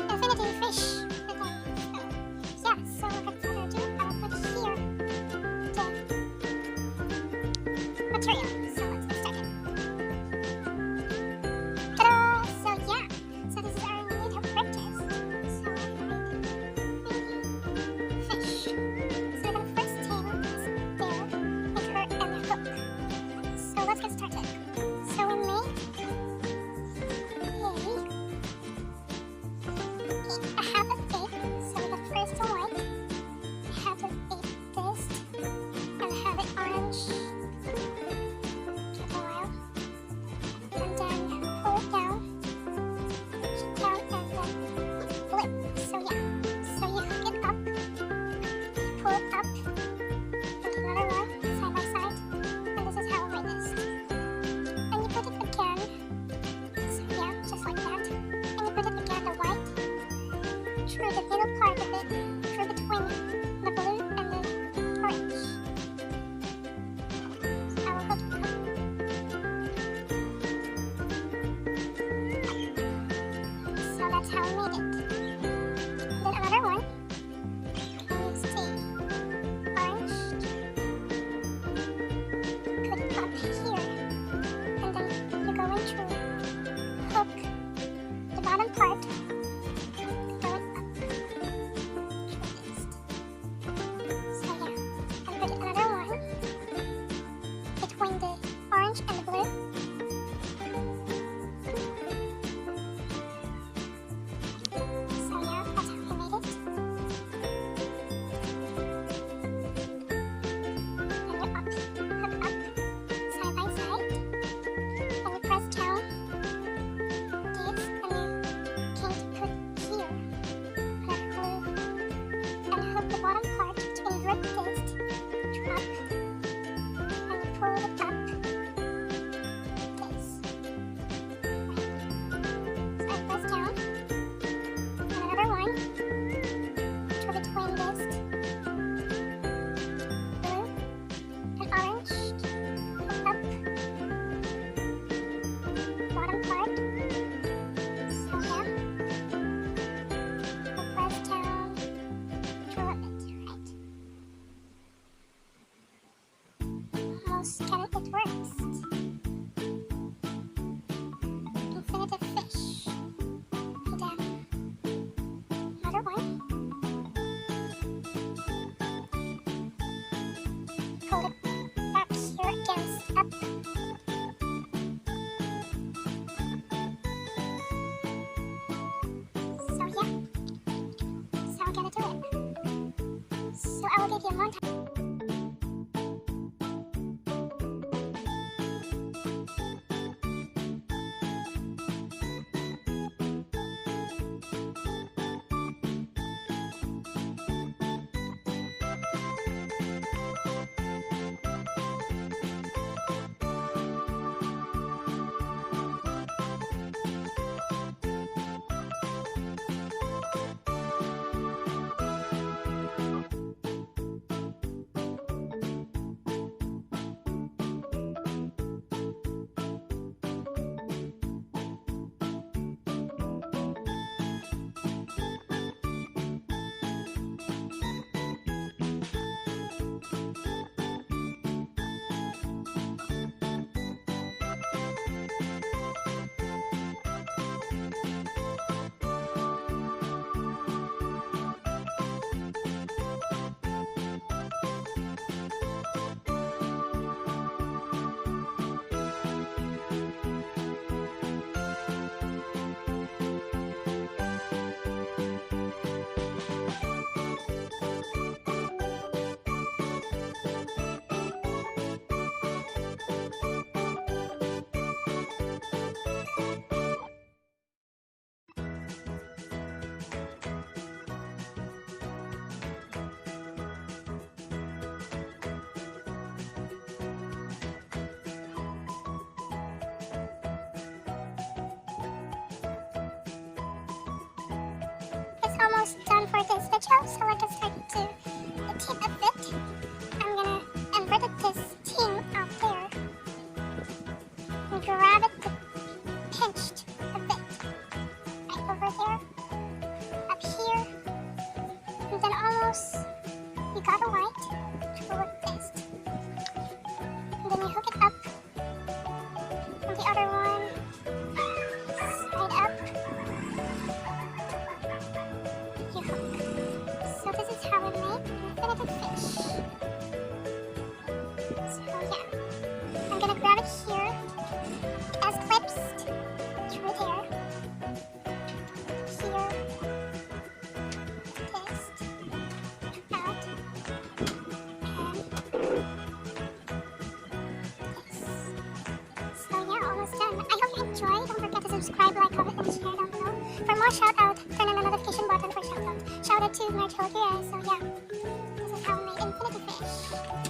infinity fish. Okay, so yeah, so without further ado, I'll put here the material. So let's get started. Ta-da! So yeah, so this is our little purchase. So I made fish. So the first tail is there, make her and the hook. So let's get started. So we made a half of egg. So the first white, half of egg this, and have it orange. Take a while, and then pull it down, and then flip. So yeah, so you hook it up, pull it up, and another one side by side, and this is how I made this. And you put it again, so yeah, just like that, and you put it again the white through the middle part of it, through between the blue and the orange. So I will hook it up. So that's how I made it. Then another one is the orange. Put it up here, and then you go in through, hook the bottom part, going up through this. So yeah, and put another one between the orange and the blue. So yeah, that's how I made it. And you hook up, side by side, and you press down this, and you can put here another glue, and hook the bottom part to invert this, drop, and you pull it up, this. So I press down, and another one, through between this, blue and orange, hook up, bottom part, so yeah, I press down, draw it, right. Almost get it, it works. Infinitive fish. And then another one. Pull it back here against up. So yeah, so I'm gonna do it. So I will give you one time. Almost done for this video, so I can start to the tip of it. I'm gonna invert this team out there and grab it pinched a bit. subscribe, like, comment, and share down below. For more shout out, turn on the notification button for shout out. Shout out to my children. So yeah, this is how I made infinity fish.